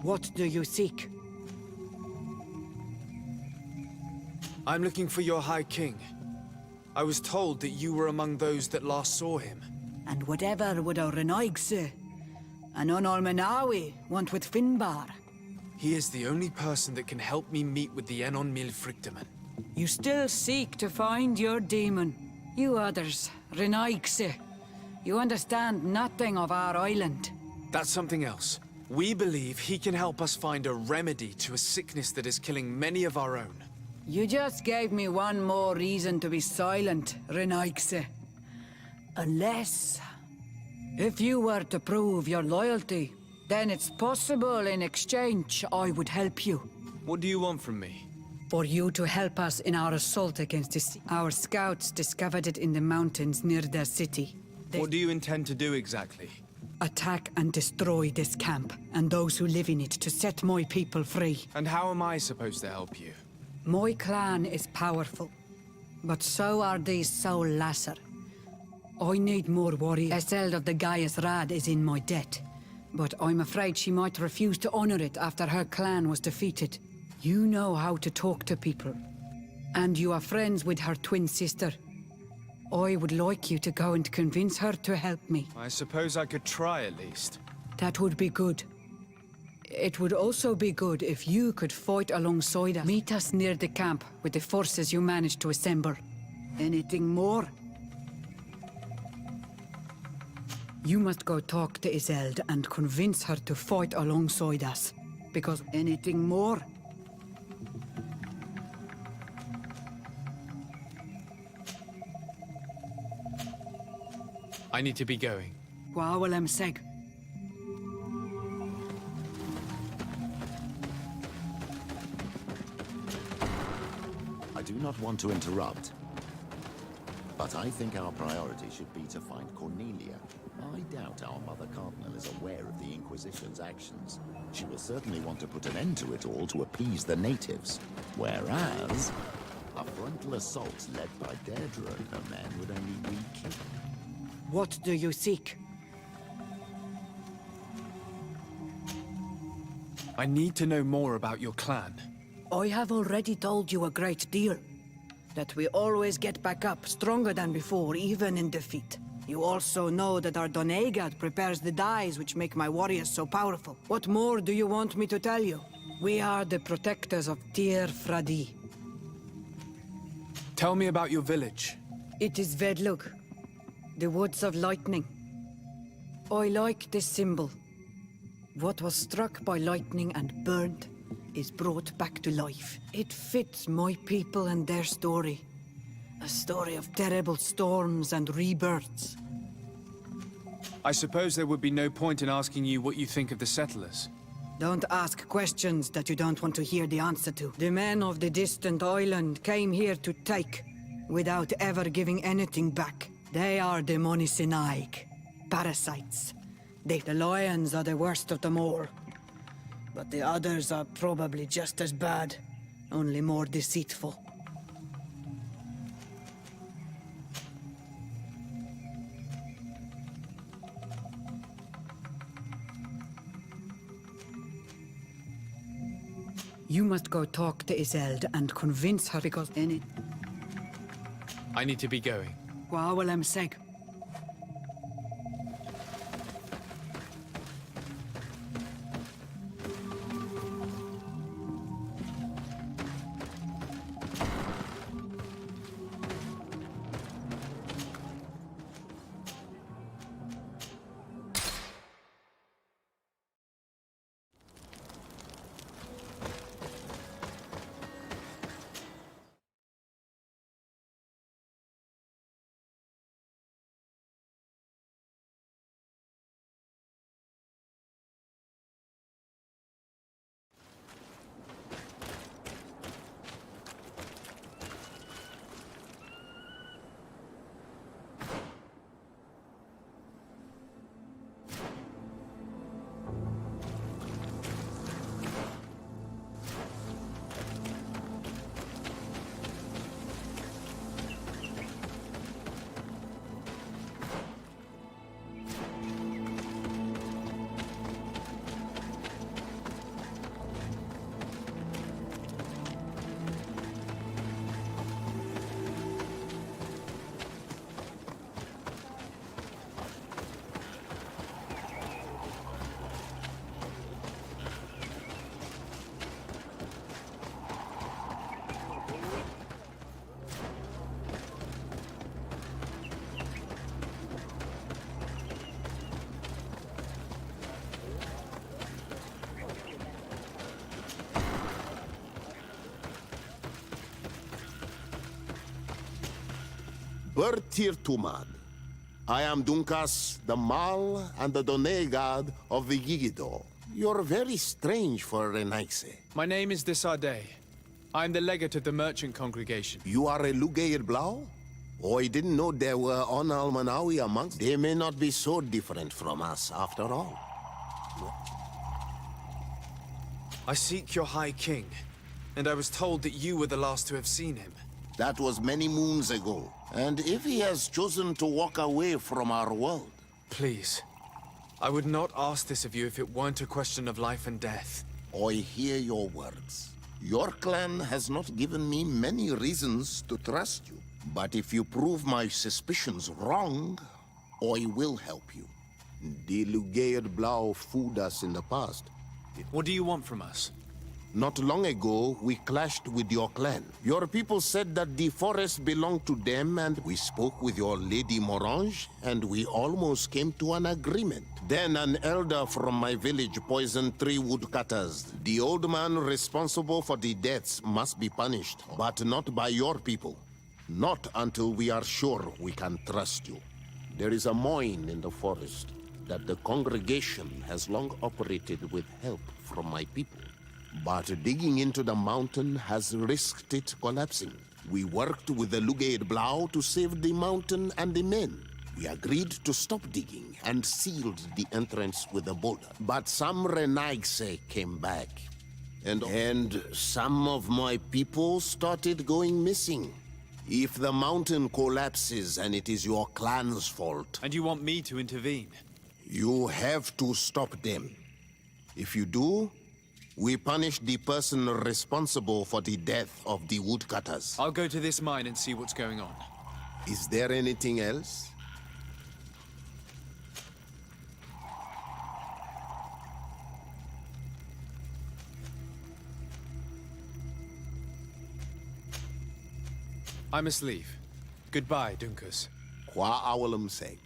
What do you seek? I'm looking for your High King. I was told that you were among those that last saw him. And whatever would our Renaigse, and Onolmenawi want with Finbar? He is the only person that can help me meet with the Enon Mil Frictamen. You still seek to find your demon. You others, Renaigse, you understand nothing of our island. That's something else. We believe he can help us find a remedy to a sickness that is killing many of our own. You just gave me one more reason to be silent, Renaigse. Unless... if you were to prove your loyalty, then it's possible in exchange I would help you. What do you want from me? For you to help us in our assault against the sea. Our scouts discovered it in the mountains near their city. What do you intend to do exactly? Attack and destroy this camp, and those who live in it, to set my people free. And how am I supposed to help you? My clan is powerful, but so are these Soul Lasser. I need more warriors. Eseld of the Gaius Rad is in my debt, but I'm afraid she might refuse to honor it after her clan was defeated. You know how to talk to people, and you are friends with her twin sister. I would like you to go and convince her to help me. I suppose I could try at least. That would be good. It would also be good if you could fight alongside us. Meet us near the camp with the forces you managed to assemble. Anything more? You must go talk to Iseld and convince her to fight alongside us. Because anything more? I need to be going. Wawalem Seg. I do not want to interrupt, but I think our priority should be to find Cornelia. I doubt our Mother Cardinal is aware of the Inquisition's actions. She will certainly want to put an end to it all to appease the natives. Whereas, a frontal assault led by Deirdre and her men would only weaken. What do you seek? I need to know more about your clan. I have already told you a great deal. That we always get back up, stronger than before, even in defeat. You also know that our Doneigad prepares the dyes which make my warriors so powerful. What more do you want me to tell you? We are the protectors of Tir Fradi. Tell me about your village. It is Vedlug, the Woods of Lightning. I like this symbol. What was struck by lightning and burned is brought back to life. It fits my people and their story. A story of terrible storms and rebirths. I suppose there would be no point in asking you what you think of the settlers. Don't ask questions that you don't want to hear the answer to. The men of the distant island came here to take, without ever giving anything back. They are the Monisinaig, parasites. The lions are the worst of them all. But the others are probably just as bad, only more deceitful. You must go talk to Iseld and convince her because I need to be going. Wawalem Seg. Bertir Tumad. I am Dunkas, the Mal and the Done god of the Yigido. You're very strange for Renaise. My name is Desarde. I'm the legate of the merchant congregation. You are a Lugair Blau? Oh, I didn't know there were on Almanawi amongst. They may not be so different from us, after all. I seek your High King, and I was told that you were the last to have seen him. That was many moons ago. And if he has chosen to walk away from our world... Please. I would not ask this of you if it weren't a question of life and death. I hear your words. Your clan has not given me many reasons to trust you. But if you prove my suspicions wrong, I will help you. The Lugair Blau fooled us in the past. What do you want from us? Not long ago, we clashed with your clan. Your people said that the forest belonged to them, and we spoke with your Lady Morange, and we almost came to an agreement. Then an elder from my village poisoned 3 woodcutters. The old man responsible for the deaths must be punished, but not by your people. Not until we are sure we can trust you. There is a mine in the forest that the congregation has long operated with help from my people. But digging into the mountain has risked it collapsing. We worked with the Lugair Blau to save the mountain and the men. We agreed to stop digging and sealed the entrance with a boulder. But some Renaigse came back. And some of my people started going missing. If the mountain collapses and it is your clan's fault... And you want me to intervene? You have to stop them. If you do, we punish the person responsible for the death of the woodcutters. I'll go to this mine and see what's going on. Is there anything else? I must leave. Goodbye, Dunkus. Qua awalum seg.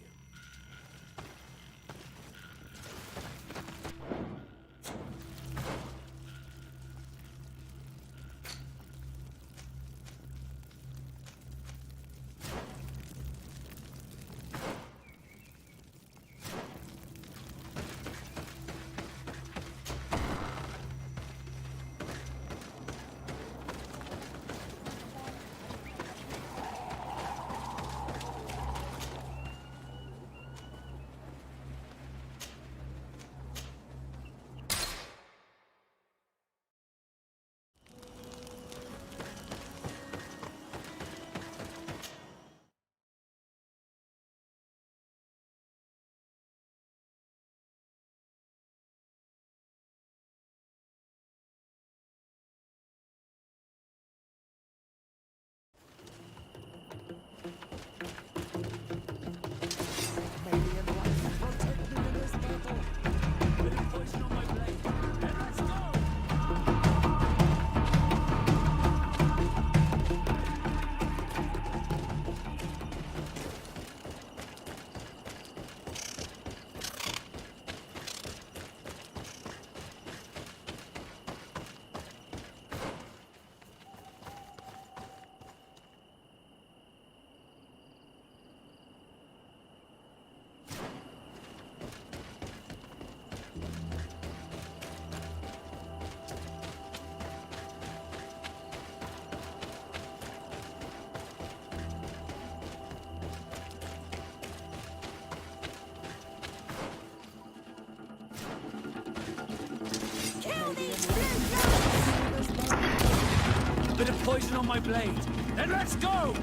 Bit of poison on my blade. Then let's go!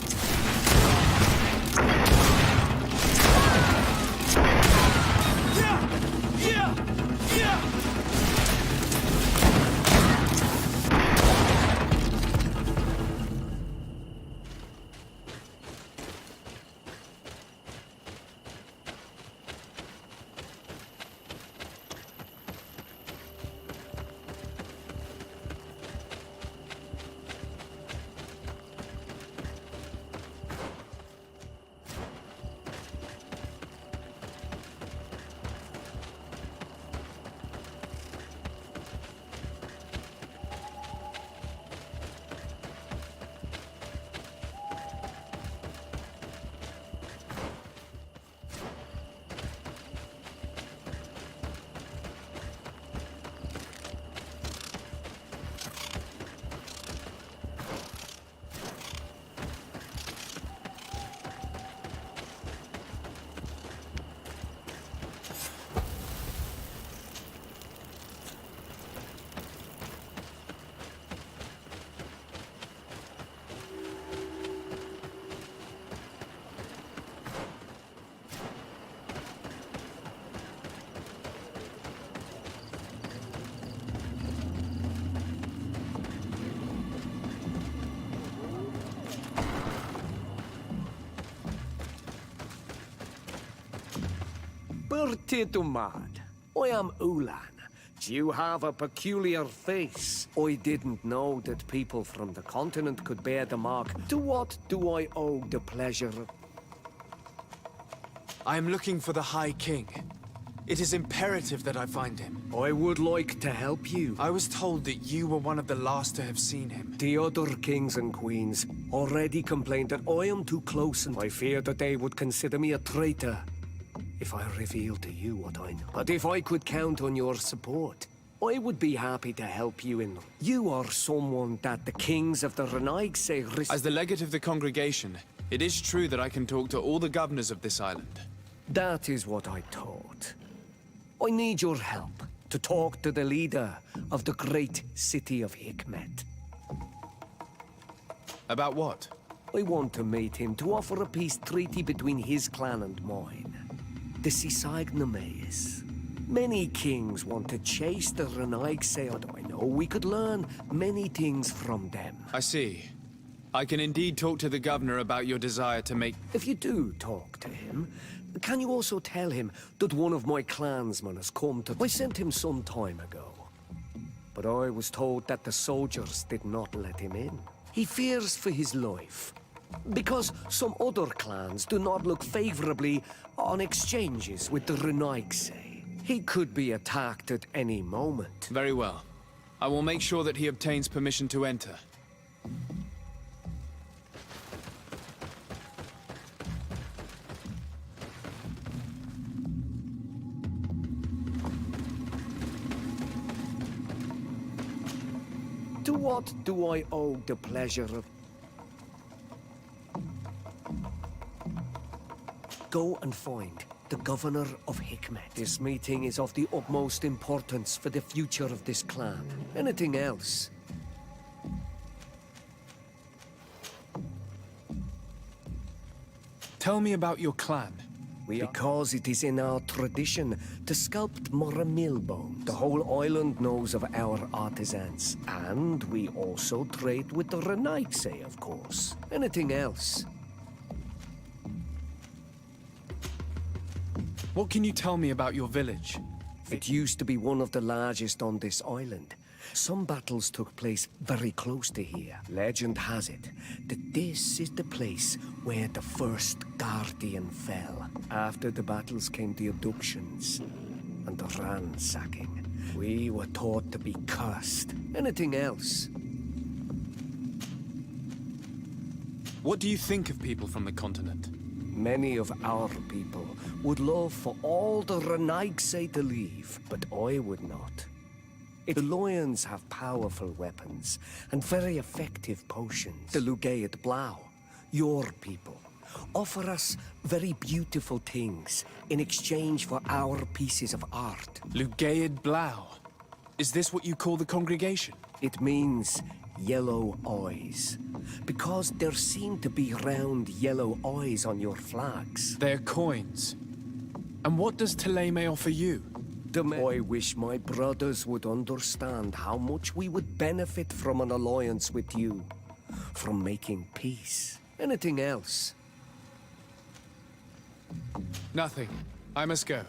Bertito mad. I am Ulan. You have a peculiar face. I didn't know that people from the continent could bear the mark. To what do I owe the pleasure? I am looking for the High King. It is imperative that I find him. I would like to help you. I was told that you were one of the last to have seen him. The other kings and queens already complained that I am too close, and I fear that they would consider me a traitor if I revealed to you what I know. But if I could count on your support, I would be happy to help you in. You are someone that the kings of the Renaig say... As the legate of the congregation, it is true that I can talk to all the governors of this island. That is what I thought. I need your help to talk to the leader of the great city of Hikmet. About what? I want to meet him to offer a peace treaty between his clan and mine. The Sisagnameis. Many kings want to chase the Renaig Seod. I know we could learn many things from them. I see. I can indeed talk to the governor about your desire to make... If you do talk to him, can you also tell him that one of my clansmen has come to... I sent him some time ago. But I was told that the soldiers did not let him in. He fears for his life. Because some other clans do not look favorably on exchanges with the Renaigse. He could be attacked at any moment. Very well. I will make sure that he obtains permission to enter. To what do I owe the pleasure of... Go and find the governor of Hikmet. This meeting is of the utmost importance for the future of this clan. Anything else? Tell me about your clan. Because it is in our tradition to sculpt Moramil bone. The whole island knows of our artisans. And we also trade with the Renaigse, of course. Anything else? What can you tell me about your village? It used to be one of the largest on this island. Some battles took place very close to here. Legend has it that this is the place where the first Guardian fell. After the battles came the abductions and the ransacking. We were taught to be cursed. Anything else? What do you think of people from the continent? Many of our people would love for all the Renaigse to leave, but I would not. The Lions have powerful weapons and very effective potions. The Lugaid Blau, your people, offer us very beautiful things in exchange for our pieces of art. Lugaid Blau. Is this what you call the congregation? It means yellow eyes, because there seem to be round yellow eyes on your flags. They're coins. And what does Teleme offer you? I wish my brothers would understand how much we would benefit from an alliance with you. From making peace. Anything else? Nothing. I must go.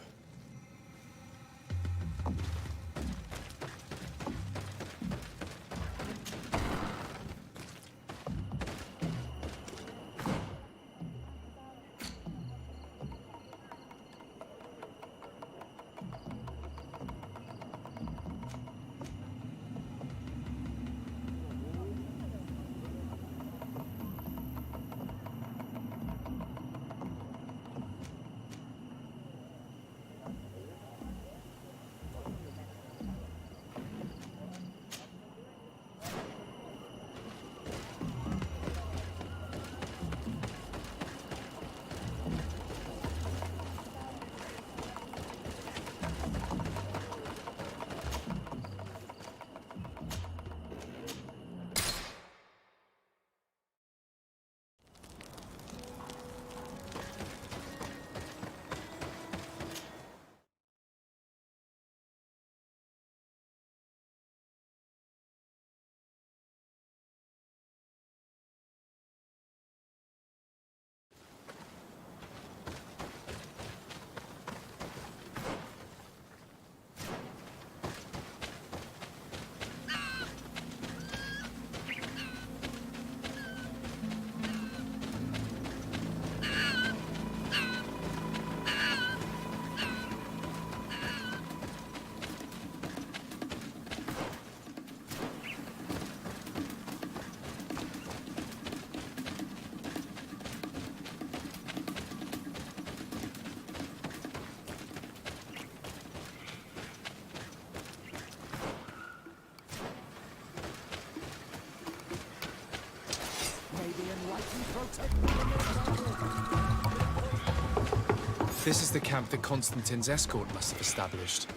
This is the camp that Constantine's escort must have established.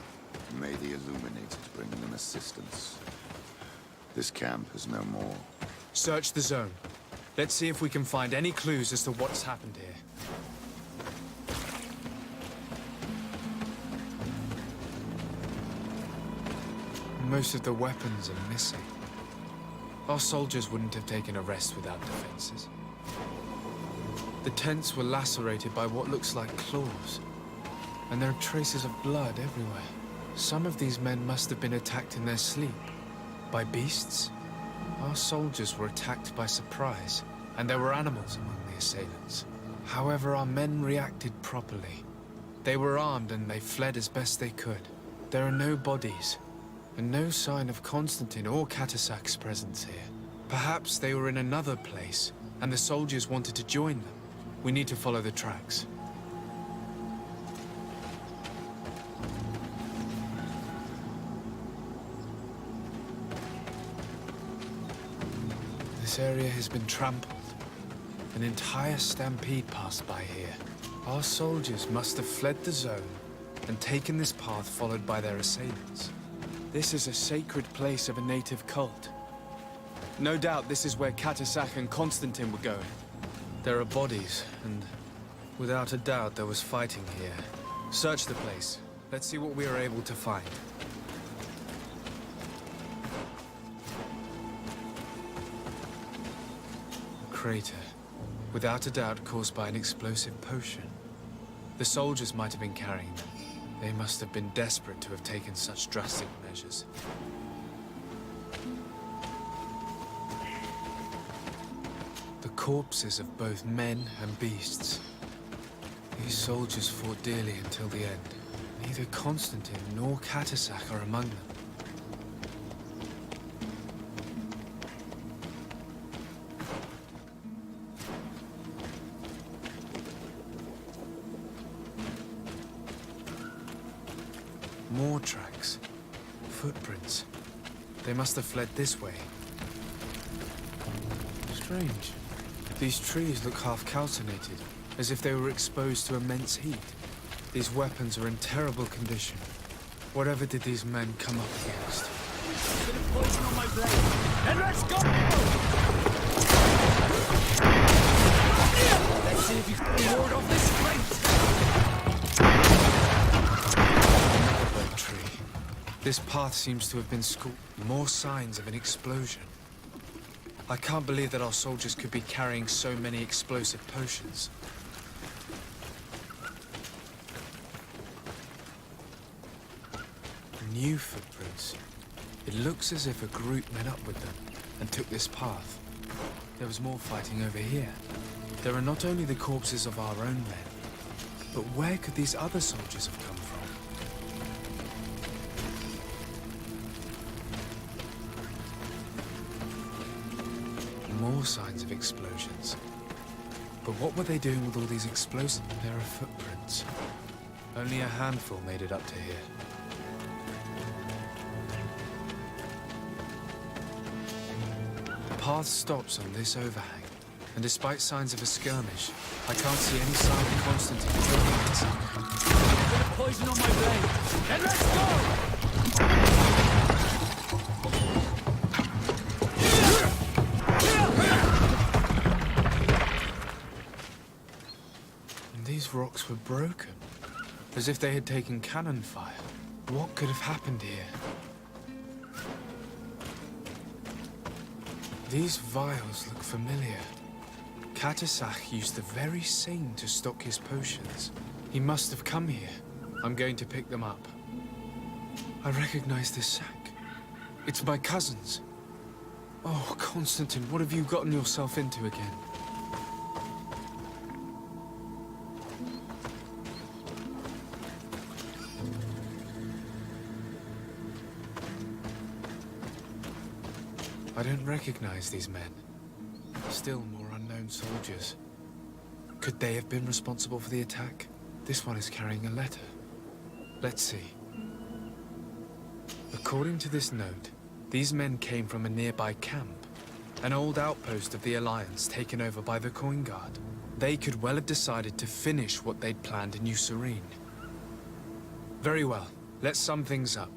May the Illuminated bring them assistance. This camp is no more. Search the zone. Let's see if we can find any clues as to what's happened here. Most of the weapons are missing. Our soldiers wouldn't have taken a rest without defenses. The tents were lacerated by what looks like claws, and there are traces of blood everywhere. Some of these men must have been attacked in their sleep. By beasts? Our soldiers were attacked by surprise, and there were animals among the assailants. However, our men reacted properly. They were armed and they fled as best they could. There are no bodies, and no sign of Constantine or Katasak's presence here. Perhaps they were in another place, and the soldiers wanted to join them. We need to follow the tracks. This area has been trampled. An entire stampede passed by here. Our soldiers must have fled the zone and taken this path followed by their assailants. This is a sacred place of a native cult. No doubt this is where Katasak and Constantine were going. There are bodies, and without a doubt there was fighting here. Search the place. Let's see what we are able to find. A crater. Without a doubt caused by an explosive potion. The soldiers might have been carrying them. They must have been desperate to have taken such drastic measures. The corpses of both men and beasts. These soldiers fought dearly until the end. Neither Constantine nor Katasak are among them. More tracks. Footprints. They must have fled this way. Strange. These trees look half calcinated, as if they were exposed to immense heat. These weapons are in terrible condition. Whatever did these men come up against? A bit of poison on my blade. Then let's go! Let's see if you can ward off this fight. Tree. This path seems to have been scorched. More signs of an explosion. I can't believe that our soldiers could be carrying so many explosive potions. New footprints. It looks as if a group met up with them and took this path. There was more fighting over here. There are not only the corpses of our own men, but where could these other soldiers have come from? More signs of explosions. But what were they doing with all these explosives? There are footprints. Only a handful made it up to here. The path stops on this overhang, and despite signs of a skirmish, I can't see any sign of Constantine joining this. A bit of poison on my blade. Then let's go! These rocks were broken, as if they had taken cannon fire. What could have happened here? These vials look familiar. Katasak used the very same to stock his potions. He must have come here. I'm going to pick them up. I recognize this sack. It's my cousin's. Oh, Constantine, what have you gotten yourself into again? I don't recognize these men. Still more unknown soldiers. Could they have been responsible for the attack? This one is carrying a letter. Let's see. According to this note, these men came from a nearby camp. An old outpost of the Alliance taken over by the Coin Guard. They could well have decided to finish what they'd planned in New Serene. Very well, let's sum things up.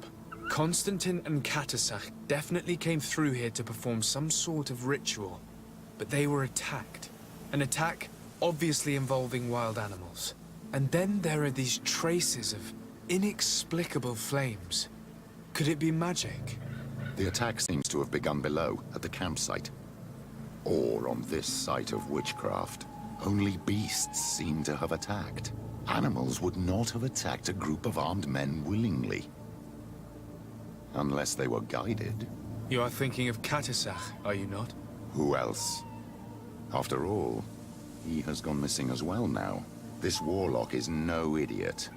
Constantine and Katasak definitely came through here to perform some sort of ritual, but they were attacked. An attack obviously involving wild animals. And then there are these traces of inexplicable flames. Could it be magic? The attack seems to have begun below, at the campsite. Or on this site of witchcraft. Only beasts seem to have attacked. Animals would not have attacked a group of armed men willingly. Unless they were guided. You are thinking of Katasak, are you not? Who else? After all, he has gone missing as well now. This warlock is no idiot.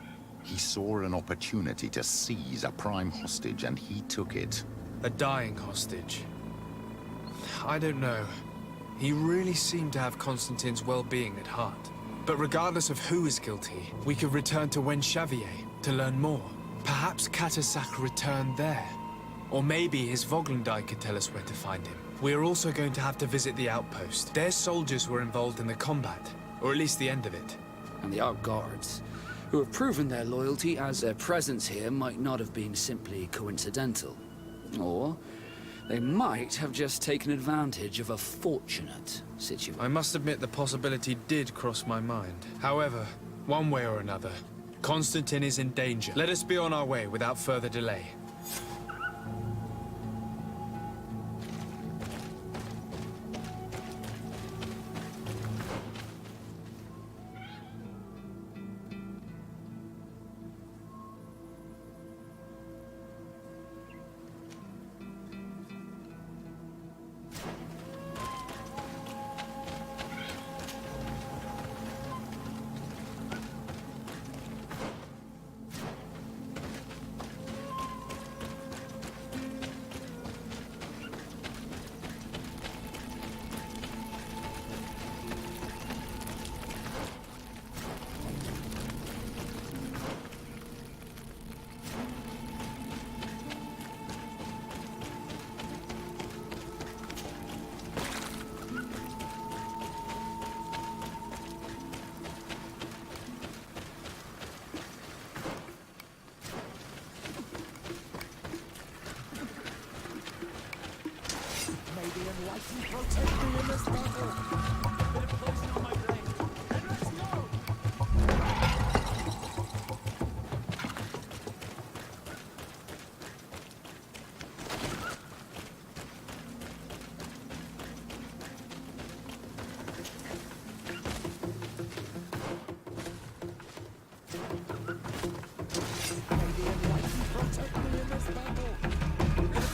He saw an opportunity to seize a prime hostage and he took it. A dying hostage. I don't know. He really seemed to have Constantine's well-being at heart. But regardless of who is guilty, we could return to Wen Xavier to learn more. Perhaps Katasak returned there. Or maybe his Voglendai could tell us where to find him. We're also going to have to visit the outpost. Their soldiers were involved in the combat, or at least the end of it. And the Out Guards, who have proven their loyalty as their presence here might not have been simply coincidental. Or they might have just taken advantage of a fortunate situation. I must admit the possibility did cross my mind. However, one way or another, Constantine is in danger. Let us be on our way without further delay.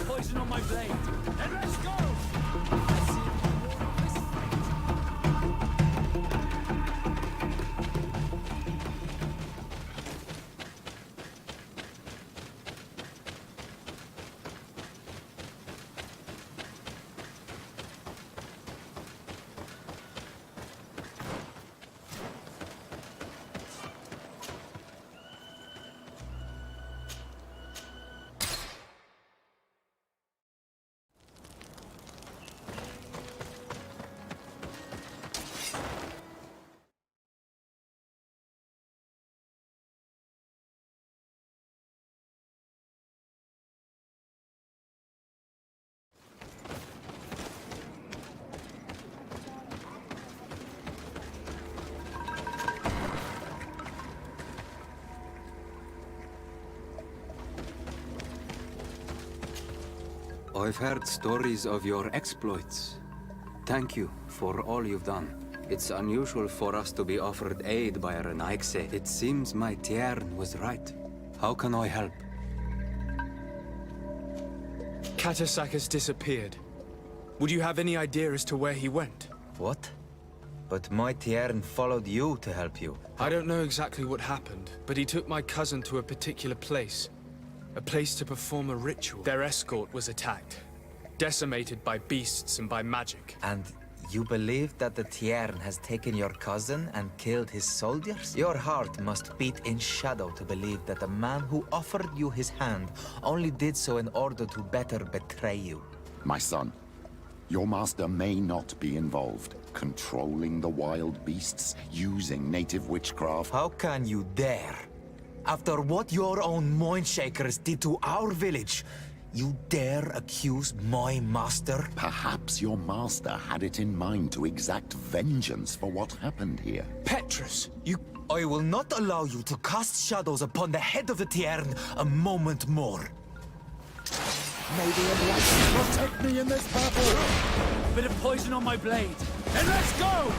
Poison on my blade. And let's go! I've heard stories of your exploits. Thank you for all you've done. It's unusual for us to be offered aid by a Renaigse. It seems my Tiern was right. How can I help? Katasak has disappeared. Would you have any idea as to where he went? What? But my Tiern followed you to help you. I don't know exactly what happened, but he took my cousin to a particular place. A place to perform a ritual. Their escort was attacked, decimated by beasts and by magic. And you believe that the Tiern has taken your cousin and killed his soldiers? Your heart must beat in shadow to believe that the man who offered you his hand only did so in order to better betray you. My son, Your master may not be involved. Controlling the wild beasts, using native witchcraft. How can you dare? After what your own Mindshakers did to our village, you dare accuse my master? Perhaps your master had it in mind to exact vengeance for what happened here. Petrus, you... I will not allow you to cast shadows upon the head of the Tiern a moment more. May the Enlightened protect me in this battle! Bit of poison on my blade. And let's go!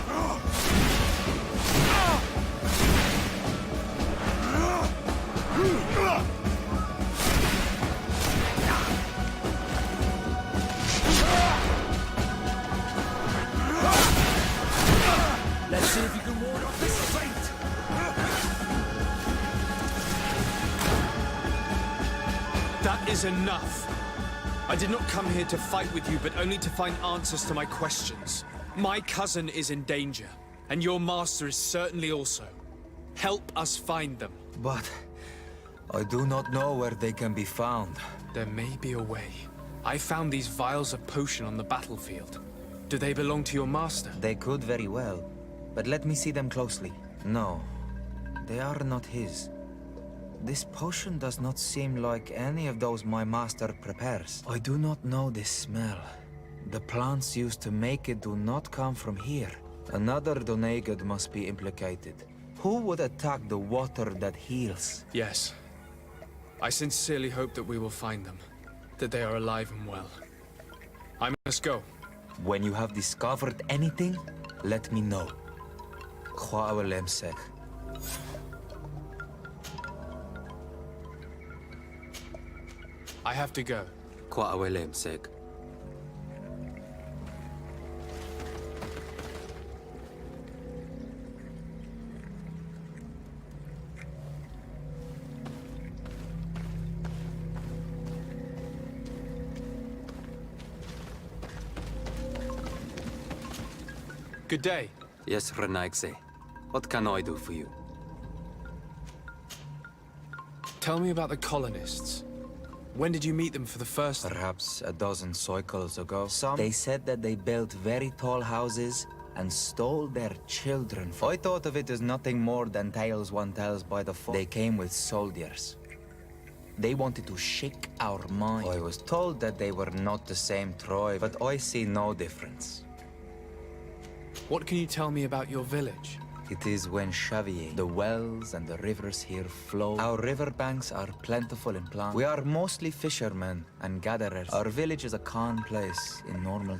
Let's see if you can ward off this fate! That is enough. I did not come here to fight with you, but only to find answers to my questions. My cousin is in danger, and your master is certainly also. Help us find them. But I do not know where they can be found. There may be a way. I found these vials of potion on the battlefield. Do they belong to your master? They could very well, but let me see them closely. No, they are not his. This potion does not seem like any of those my master prepares. I do not know this smell. The plants used to make it do not come from here. Another Donegad must be implicated. Who would attack the water that heals? Yes. I sincerely hope that we will find them. That they are alive and well. I must go. When you have discovered anything, let me know. Khwaawelem-sek. I have to go. Khwaawelem-sek. Good day. Yes, Renaigse. What can I do for you? Tell me about the colonists. When did you meet them for the first time? Perhaps a dozen cycles ago. They said that they built very tall houses and stole their children. I thought of it as nothing more than tales one tells by the folk. They came with soldiers. They wanted to shake our mind. I was told that they were not the same tribe, but I see no difference. What can you tell me about your village? It is when Xavier, the wells and the rivers here flow. Our riverbanks are plentiful in plants. We are mostly fishermen and gatherers. Our village is a calm place in normal.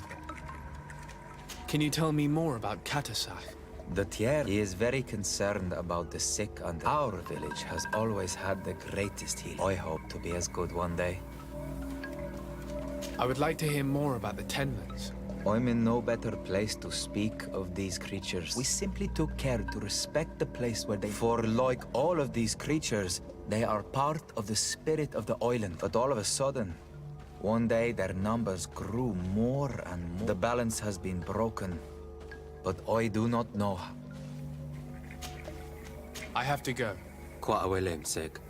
Can you tell me more about Katasak? The Tier is very concerned about the sick, and our village has always had the greatest healing. I hope to be as good one day. I would like to hear more about the Tenlands. I'm in no better place to speak of these creatures. We simply took care to respect the place where they... For like all of these creatures, they are part of the spirit of the island. But all of a sudden, one day their numbers grew more and more. The balance has been broken, but I do not know. I have to go. Khwaawelem-sek.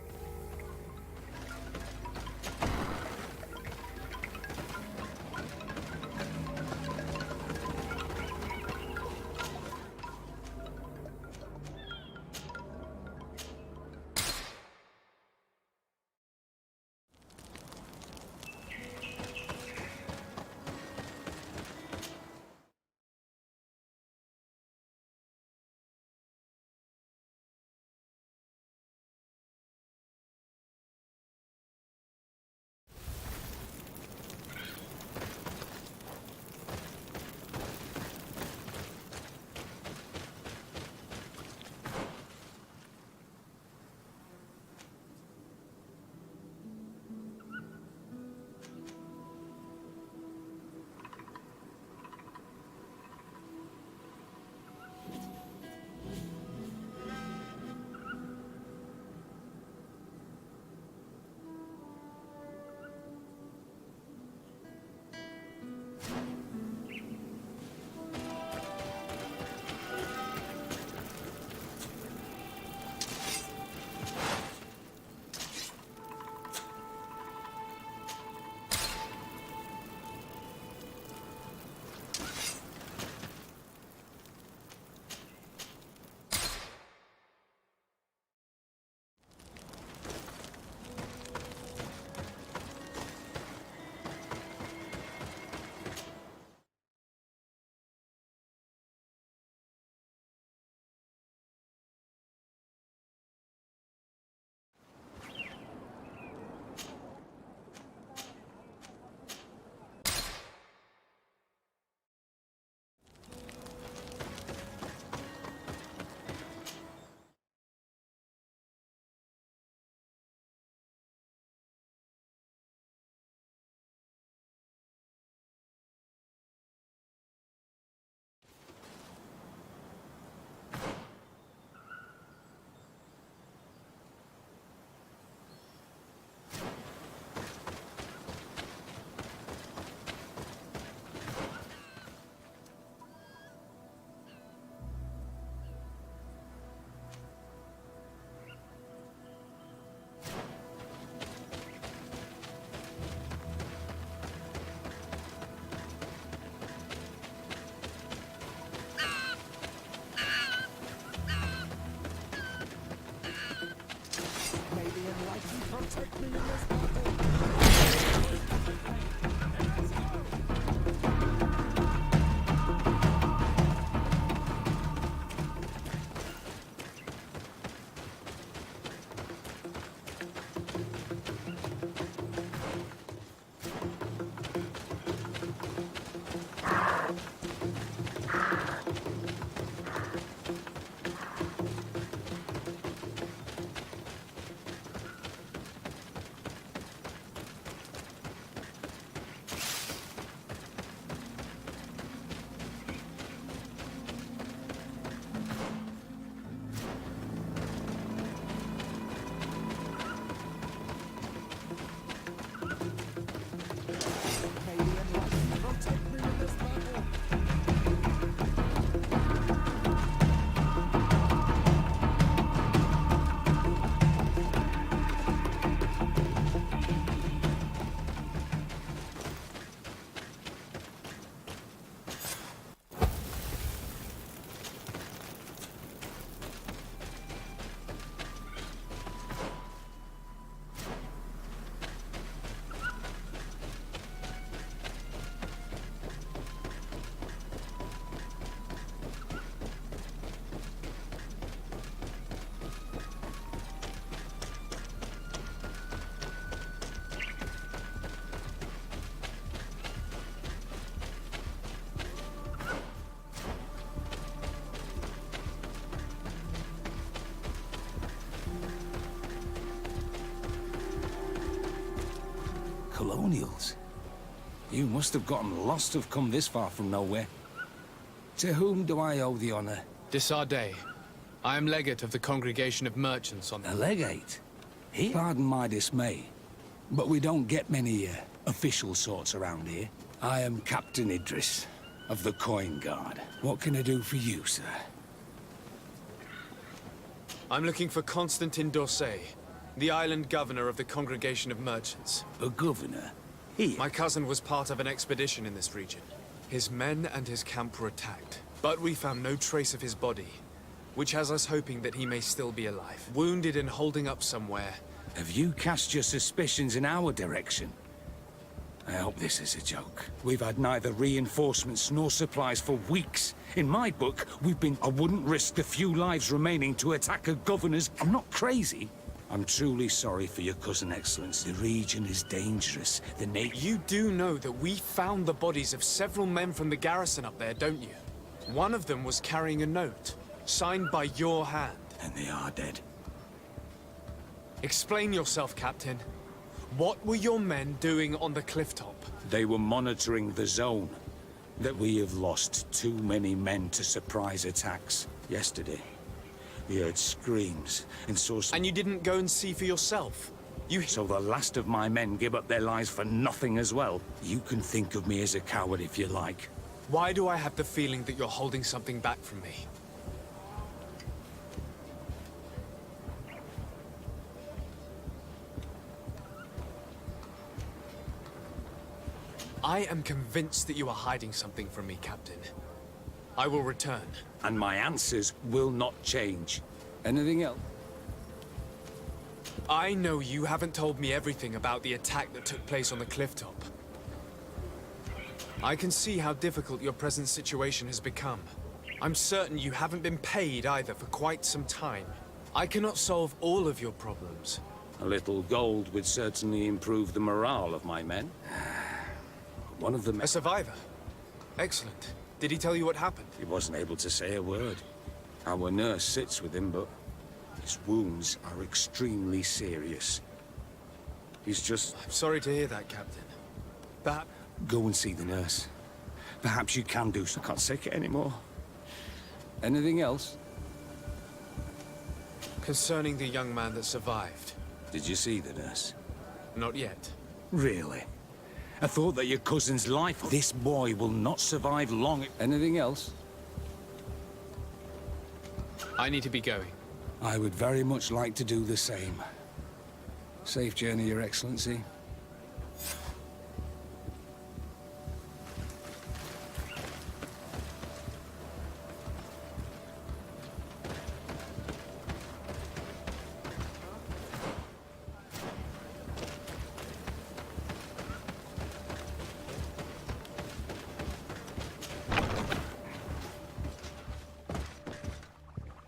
Colonials? You must have gotten lost to have come this far from nowhere. To whom do I owe the honor? Desarde. I am legate of the Congregation of Merchants on... A legate? Here? Pardon my dismay, but we don't get many official sorts around here. I am Captain Idris, of the Coin Guard. What can I do for you, sir? I'm looking for Constantin d'Orsay, the island governor of the Congregation of Merchants. A governor? Here? My cousin was part of an expedition in this region. His men and his camp were attacked, but we found no trace of his body, which has us hoping that he may still be alive. Wounded and holding up somewhere. Have you cast your suspicions in our direction? I hope this is a joke. We've had neither reinforcements nor supplies for weeks. In my book, I wouldn't risk the few lives remaining to attack a governor's... I'm not crazy. I'm truly sorry for your cousin, Excellence. The region is dangerous. You do know that we found the bodies of several men from the garrison up there, don't you? One of them was carrying a note, signed by your hand. And they are dead. Explain yourself, Captain. What were your men doing on the clifftop? They were monitoring the zone. That we have lost too many men to surprise attacks. Yesterday, we heard screams and saw some... And you didn't go and see for yourself? So the last of my men give up their lives for nothing as well? You can think of me as a coward if you like. Why do I have the feeling that you're holding something back from me? I am convinced that you are hiding something from me, Captain. I will return. And my answers will not change. Anything else? I know you haven't told me everything about the attack that took place on the clifftop. I can see how difficult your present situation has become. I'm certain you haven't been paid either for quite some time. I cannot solve all of your problems. A little gold would certainly improve the morale of my men. One of them... A survivor? Excellent. Did he tell you what happened? He wasn't able to say a word. Our nurse sits with him, but his wounds are extremely serious. He's just... I'm sorry to hear that, Captain. But... Go and see the nurse. Perhaps you can do so. I can't take it anymore. Anything else? Concerning the young man that survived. Did you see the nurse? Not yet. Really? I thought that your cousin's life... This boy will not survive long. Anything else? I need to be going. I would very much like to do the same. Safe journey, Your Excellency.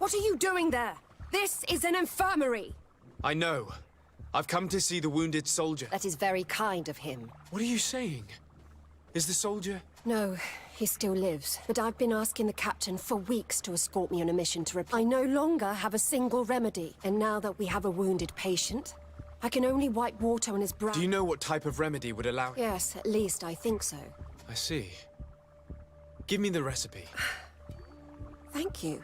What are you doing there? This is an infirmary! I know. I've come to see the wounded soldier. That is very kind of him. What are you saying? Is the soldier... No, he still lives. But I've been asking the captain for weeks to escort me on a mission to I no longer have a single remedy. And now that we have a wounded patient, I can only wipe water on his brow. Do you know what type of remedy would allow... Yes, at least I think so. I see. Give me the recipe. Thank you.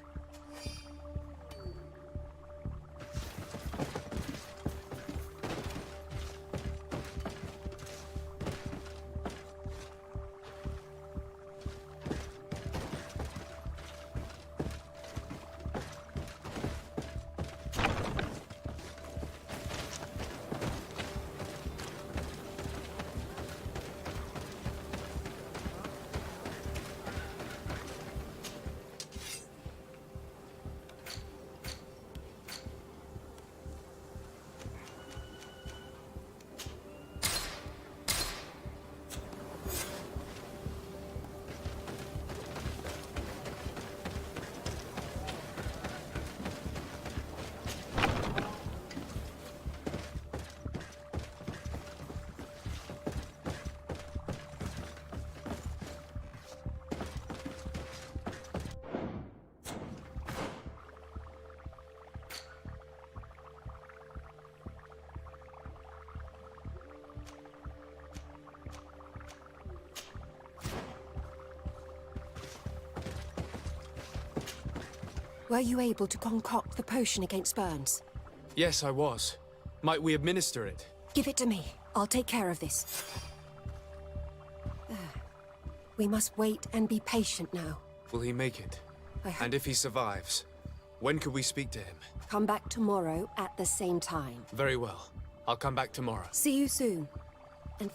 Were you able to concoct the potion against burns? Yes, I was. Might we administer it? Give it to me. I'll take care of this. We must wait and be patient now. Will he make it? And if he survives, when could we speak to him? Come back tomorrow at the same time. Very well. I'll come back tomorrow. See you soon. And...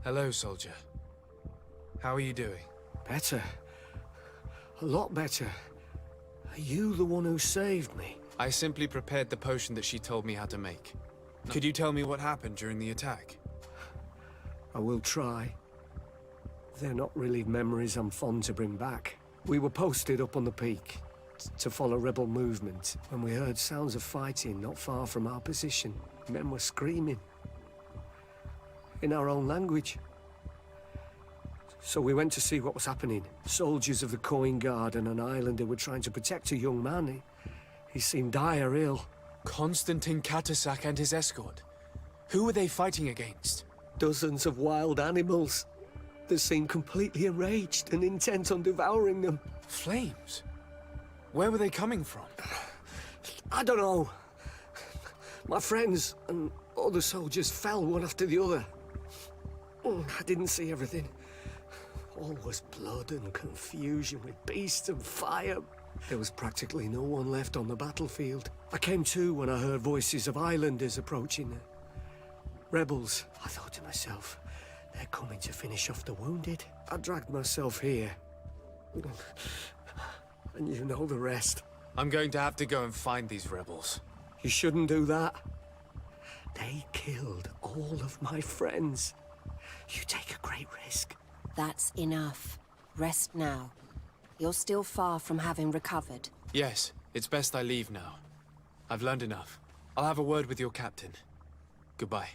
Hello, soldier. How are you doing? Better. A lot better. Are you the one who saved me? I simply prepared the potion that she told me how to make. Could you tell me what happened during the attack? I will try. They're not really memories I'm fond to bring back. We were posted up on the peak to follow rebel movement when we heard sounds of fighting not far from our position. Men were screaming. In our own language. So we went to see what was happening. Soldiers of the Coin Guard and an islander were trying to protect a young man. He seemed dire ill. Constantine Katasak and his escort. Who were they fighting against? Dozens of wild animals. They seemed completely enraged and intent on devouring them. Flames? Where were they coming from? I don't know. My friends and other soldiers fell one after the other. I didn't see everything. All was blood and confusion with beasts and fire. There was practically no one left on the battlefield. I came to when I heard voices of islanders approaching. Rebels. I thought to myself, they're coming to finish off the wounded. I dragged myself here. And you know the rest. I'm going to have to go and find these rebels. You shouldn't do that. They killed all of my friends. You take a great risk. That's enough. Rest now. You're still far from having recovered. Yes, it's best I leave now. I've learned enough. I'll have a word with your captain. Goodbye.